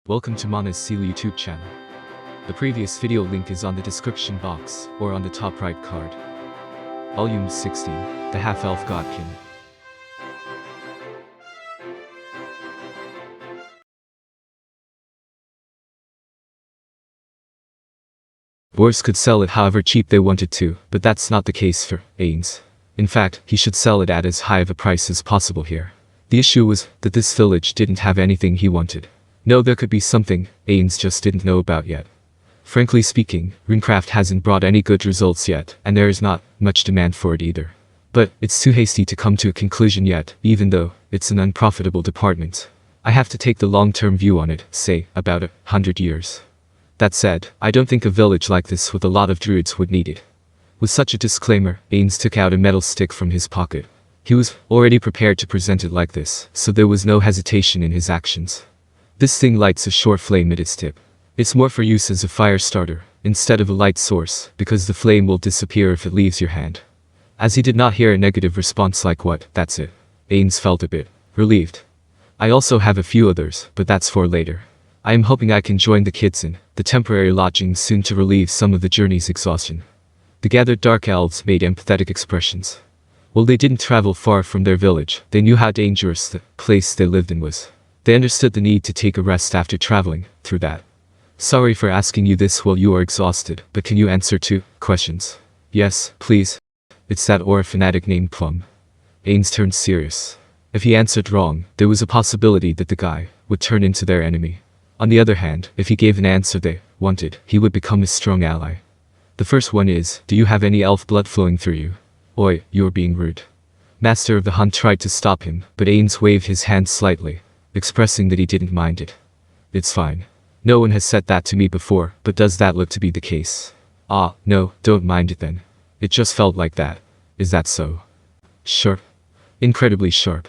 Welcome to Mana's Seal YouTube channel. The previous video link is on the description box or on the top right card. Volume 16, The Half-Elf Godkin. Boers could sell it however cheap they wanted to, but that's not the case for Ainz. In fact, he should sell it at as high of a price as possible here. The issue was that this village didn't have anything he wanted. No, there could be something Ainz just didn't know about yet. Frankly speaking, runecraft hasn't brought any good results yet, and there is not much demand for it either. But it's too hasty to come to a conclusion yet, even though it's an unprofitable department. I have to take the long-term view on it, say, about 100 years. That said, I don't think a village like this with a lot of druids would need it. With such a disclaimer, Ainz took out a metal stick from his pocket. He was already prepared to present it like this, so there was no hesitation in his actions. This thing lights a short flame at its tip. It's more for use as a fire starter, instead of a light source, because the flame will disappear if it leaves your hand. As he did not hear a negative response like "What, that's it?" Ainz felt a bit relieved. I also have a few others, but that's for later. I am hoping I can join the kids in the temporary lodging soon to relieve some of the journey's exhaustion. The gathered dark elves made empathetic expressions. While they didn't travel far from their village, they knew how dangerous the place they lived in was. They understood the need to take a rest after traveling through that. Sorry for asking you this while you are exhausted, but can you answer 2 questions? Yes, please. It's that aura fanatic named Plum. Ainz turned serious. If he answered wrong, there was a possibility that the guy would turn into their enemy. On the other hand, if he gave an answer they wanted, he would become a strong ally. The first one is, do you have any elf blood flowing through you? Oi, you're being rude. Master of the Hunt tried to stop him, but Ainz waved his hand slightly, expressing that he didn't mind it. It's fine. No one has said that to me before, but does that look to be the case? Ah, no, don't mind it then. It just felt like that. Is that so? Sharp. Incredibly sharp.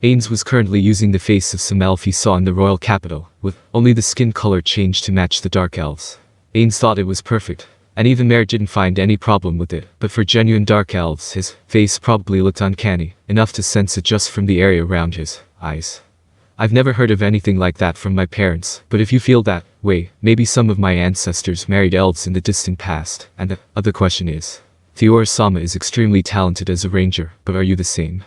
Ainz was currently using the face of some elf he saw in the royal capital, with only the skin color changed to match the dark elves. Ainz thought it was perfect, and even Mare didn't find any problem with it, but for genuine dark elves his face probably looked uncanny, enough to sense it just from the area around his eyes. I've never heard of anything like that from my parents, but if you feel that way, maybe some of my ancestors married elves in the distant past, and the other question is, Fearsome is extremely talented as a ranger, but are you the same?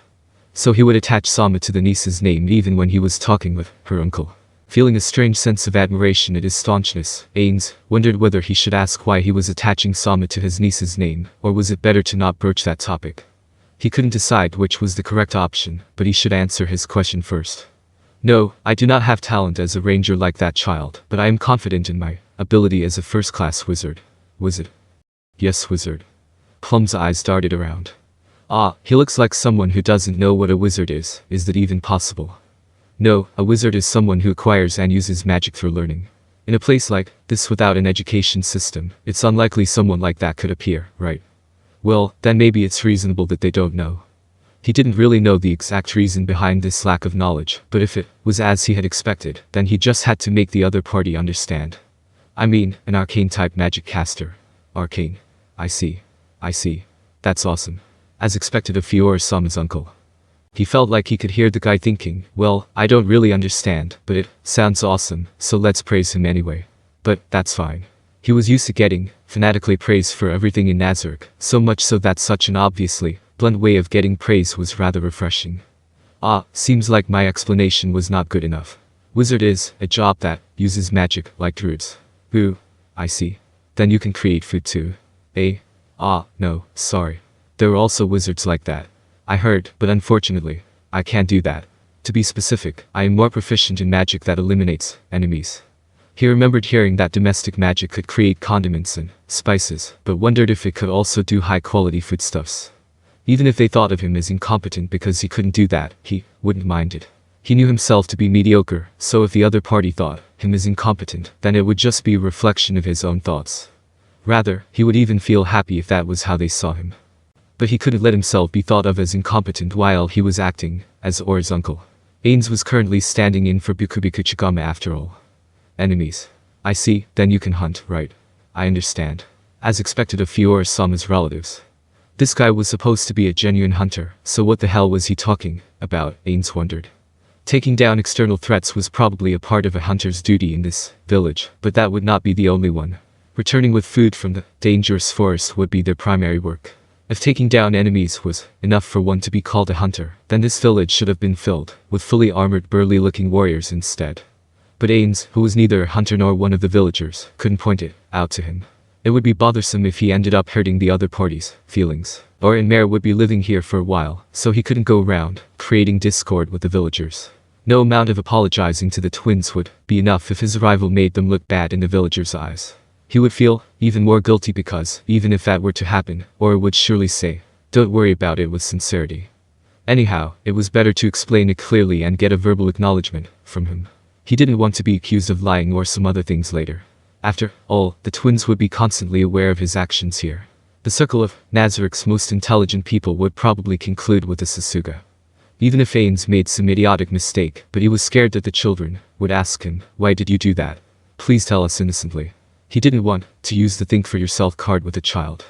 So he would attach Sama to the niece's name even when he was talking with her uncle. Feeling a strange sense of admiration at his staunchness, Ainz wondered whether he should ask why he was attaching Sama to his niece's name, or was it better to not broach that topic? He couldn't decide which was the correct option, but he should answer his question first. No, I do not have talent as a ranger like that child, but I am confident in my ability as a first-class wizard. Wizard? Yes, wizard. Plum's eyes darted around. Ah, he looks like someone who doesn't know what a wizard is. Is that even possible? No, a wizard is someone who acquires and uses magic through learning. In a place like this without an education system, it's unlikely someone like that could appear, right? Well, then maybe it's reasonable that they don't know. He didn't really know the exact reason behind this lack of knowledge, but if it was as he had expected, then he just had to make the other party understand. I mean, an arcane-type magic caster. Arcane. I see. That's awesome. As expected of Fearsome's uncle. He felt like he could hear the guy thinking, well, I don't really understand, but it sounds awesome, so let's praise him anyway. But that's fine. He was used to getting fanatically praised for everything in Nazareth, so much so that such an obviously blunt way of getting praise was rather refreshing. Ah, seems like my explanation was not good enough. Wizard is a job that uses magic like druids. Ooh, I see. Then you can create food too. Eh? Ah, no, sorry. There are also wizards like that. I heard, but unfortunately, I can't do that. To be specific, I am more proficient in magic that eliminates enemies. He remembered hearing that domestic magic could create condiments and spices, but wondered if it could also do high-quality foodstuffs. Even if they thought of him as incompetent because he couldn't do that, he wouldn't mind it. He knew himself to be mediocre, so if the other party thought him as incompetent, then it would just be a reflection of his own thoughts. Rather, he would even feel happy if that was how they saw him. But he couldn't let himself be thought of as incompetent while he was acting as Or's uncle. Ainz was currently standing in for Bukubiku Chigama after all. Enemies. I see, then you can hunt, right? I understand. As expected of Fearsome's relatives. This guy was supposed to be a genuine hunter, so what the hell was he talking about, Ainz wondered. Taking down external threats was probably a part of a hunter's duty in this village, but that would not be the only one. Returning with food from the dangerous forest would be their primary work. If taking down enemies was enough for one to be called a hunter, then this village should have been filled with fully armored burly-looking warriors instead. But Ainz, who was neither a hunter nor one of the villagers, couldn't point it out to him. It would be bothersome if he ended up hurting the other party's feelings. Ainz and Mare would be living here for a while, so he couldn't go around creating discord with the villagers. No amount of apologizing to the twins would be enough if his arrival made them look bad in the villagers' eyes. He would feel even more guilty because, even if that were to happen, Aura would surely say, "Don't worry about it," with sincerity. Anyhow, it was better to explain it clearly and get a verbal acknowledgement from him. He didn't want to be accused of lying or some other things later. After all, the twins would be constantly aware of his actions here. The circle of Nazarik's most intelligent people would probably conclude with the Sasuga. Even if Ainz made some idiotic mistake, but he was scared that the children would ask him, "Why did you do that? Please tell us innocently." He didn't want to use the think for yourself card with a child.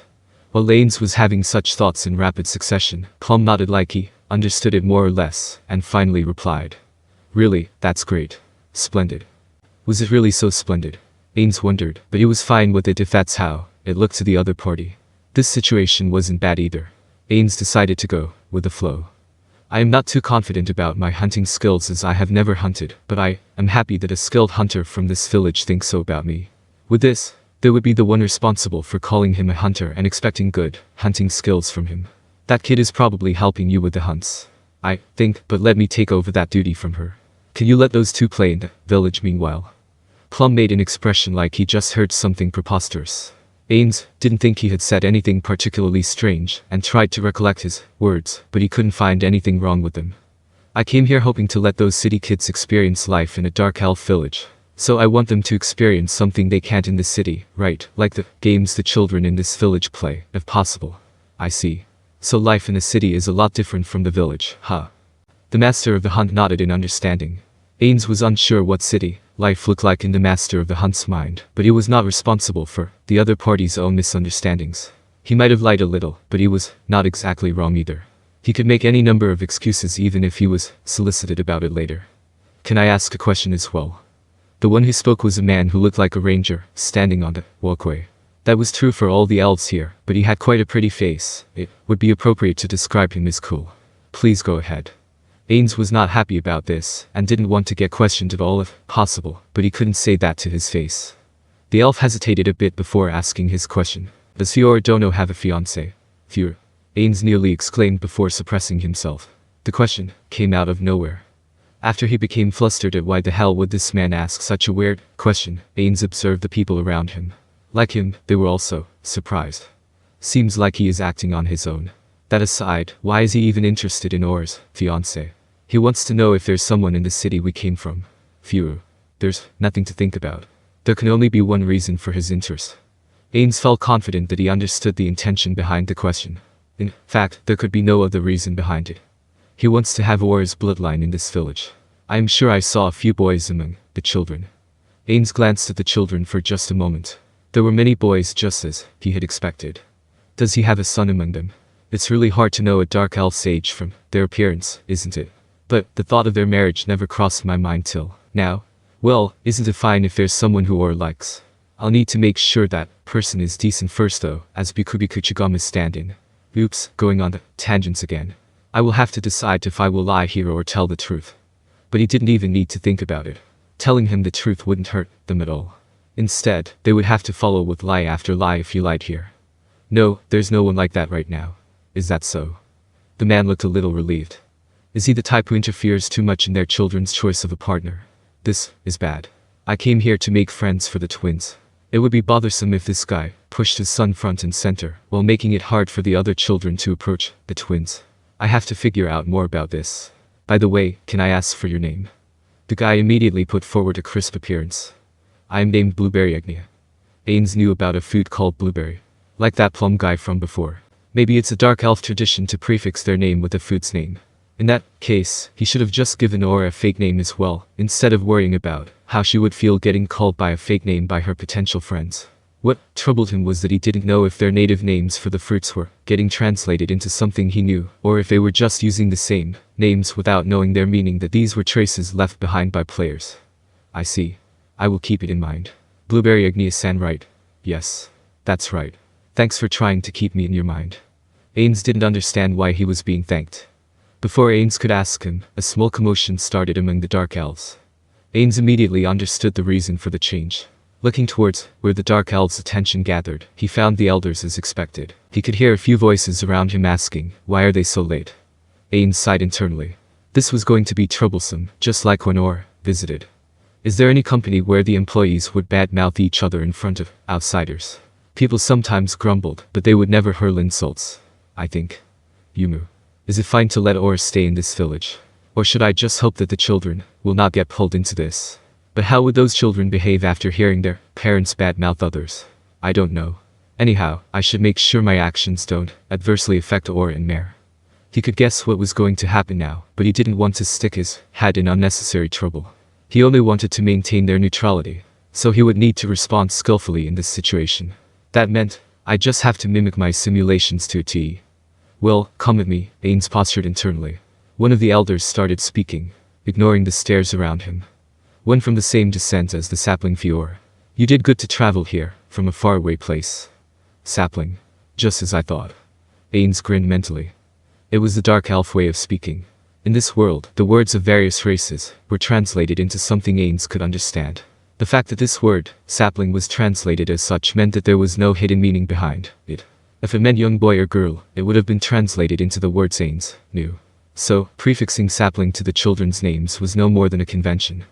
While Ainz was having such thoughts in rapid succession, Plum nodded like he understood it more or less, and finally replied, "Really, that's great. Splendid." Was it really so splendid? Ainz wondered, but he was fine with it if that's how it looked to the other party. This situation wasn't bad either. Ainz decided to go with the flow. "I am not too confident about my hunting skills as I have never hunted, but I am happy that a skilled hunter from this village thinks so about me." With this, there would be the one responsible for calling him a hunter and expecting good hunting skills from him. That kid is probably helping you with the hunts, I think, but let me take over that duty from her. Can you let those two play in the village meanwhile? Plum made an expression like he just heard something preposterous. Ainz didn't think he had said anything particularly strange and tried to recollect his words, but he couldn't find anything wrong with them. "I came here hoping to let those city kids experience life in a dark elf village. So I want them to experience something they can't in the city, right? Like the games the children in this village play, if possible." "I see. So life in the city is a lot different from the village, huh?" The master of the hunt nodded in understanding. Ainz was unsure what city life looked like in the master of the hunt's mind, but he was not responsible for the other party's own misunderstandings. He might have lied a little, but he was not exactly wrong either. He could make any number of excuses even if he was solicited about it later. "Can I ask a question as well?" The one who spoke was a man who looked like a ranger, standing on the walkway. That was true for all the elves here, but he had quite a pretty face. It would be appropriate to describe him as cool. "Please go ahead." Ainz was not happy about this, and didn't want to get questioned at all if possible, but he couldn't say that to his face. The elf hesitated a bit before asking his question. "Does Fiora Dono have a fiancé?" "Fiora?" Ainz nearly exclaimed before suppressing himself. The question came out of nowhere. After he became flustered at why the hell would this man ask such a weird question, Ainz observed the people around him. Like him, they were also surprised. Seems like he is acting on his own. That aside, why is he even interested in Aura's fiancé? He wants to know if there's someone in the city we came from. Phew. There's nothing to think about. There can only be one reason for his interest. Ainz felt confident that he understood the intention behind the question. In fact, there could be no other reason behind it. He wants to have Aura's bloodline in this village. I am sure I saw a few boys among the children. Ainz glanced at the children for just a moment. There were many boys just as he had expected. Does he have a son among them? It's really hard to know a dark elf sage from their appearance, isn't it? But the thought of their marriage never crossed my mind till now. Well, isn't it fine if there's someone who Aura likes? I'll need to make sure that person is decent first though, as Bikubikuchigama's stand-in. Oops, going on the tangents again. I will have to decide if I will lie here or tell the truth. But he didn't even need to think about it. Telling him the truth wouldn't hurt them at all. Instead, they would have to follow with lie after lie if he lied here. No, there's no one like that right now. Is that so? The man looked a little relieved. Is he the type who interferes too much in their children's choice of a partner? This is bad. I came here to make friends for the twins. It would be bothersome if this guy pushed his son front and center, while making it hard for the other children to approach the twins. I have to figure out more about this. By the way, can I ask for your name? The guy immediately put forward a crisp appearance. I am named Blueberry Agnia. Ainz knew about a food called blueberry. Like that plum guy from before. Maybe it's a dark elf tradition to prefix their name with a food's name. In that case, he should have just given Aura a fake name as well, instead of worrying about how she would feel getting called by a fake name by her potential friends. What troubled him was that he didn't know if their native names for the fruits were getting translated into something he knew, or if they were just using the same names without knowing their meaning, that these were traces left behind by players. I see. I will keep it in mind. Blueberry Agnes-san, right? Yes. That's right. Thanks for trying to keep me in your mind. Ainz didn't understand why he was being thanked. Before Ainz could ask him, a small commotion started among the Dark Elves. Ainz immediately understood the reason for the change. Looking towards where the Dark Elves' attention gathered, he found the elders as expected. He could hear a few voices around him asking, "Why are they so late?" Ainz sighed internally. This was going to be troublesome, just like when Or visited. Is there any company where the employees would badmouth each other in front of outsiders? People sometimes grumbled, but they would never hurl insults. I think. Yumu. Is it fine to let Or stay in this village? Or should I just hope that the children will not get pulled into this? But how would those children behave after hearing their parents badmouth others? I don't know. Anyhow, I should make sure my actions don't adversely affect Or and Mare. He could guess what was going to happen now, but he didn't want to stick his head in unnecessary trouble. He only wanted to maintain their neutrality, so he would need to respond skillfully in this situation. That meant, I just have to mimic my simulations to a T. Well, come at me, Ainz postured internally. One of the elders started speaking, ignoring the stares around him. One from the same descent as the sapling Fior. You did good to travel here, from a faraway place. Sapling. Just as I thought. Ainz grinned mentally. It was the Dark Elf way of speaking. In this world, the words of various races were translated into something Ainz could understand. The fact that this word, sapling, was translated as such meant that there was no hidden meaning behind it. If it meant young boy or girl, it would have been translated into the words Ainz knew. So, prefixing sapling to the children's names was no more than a convention.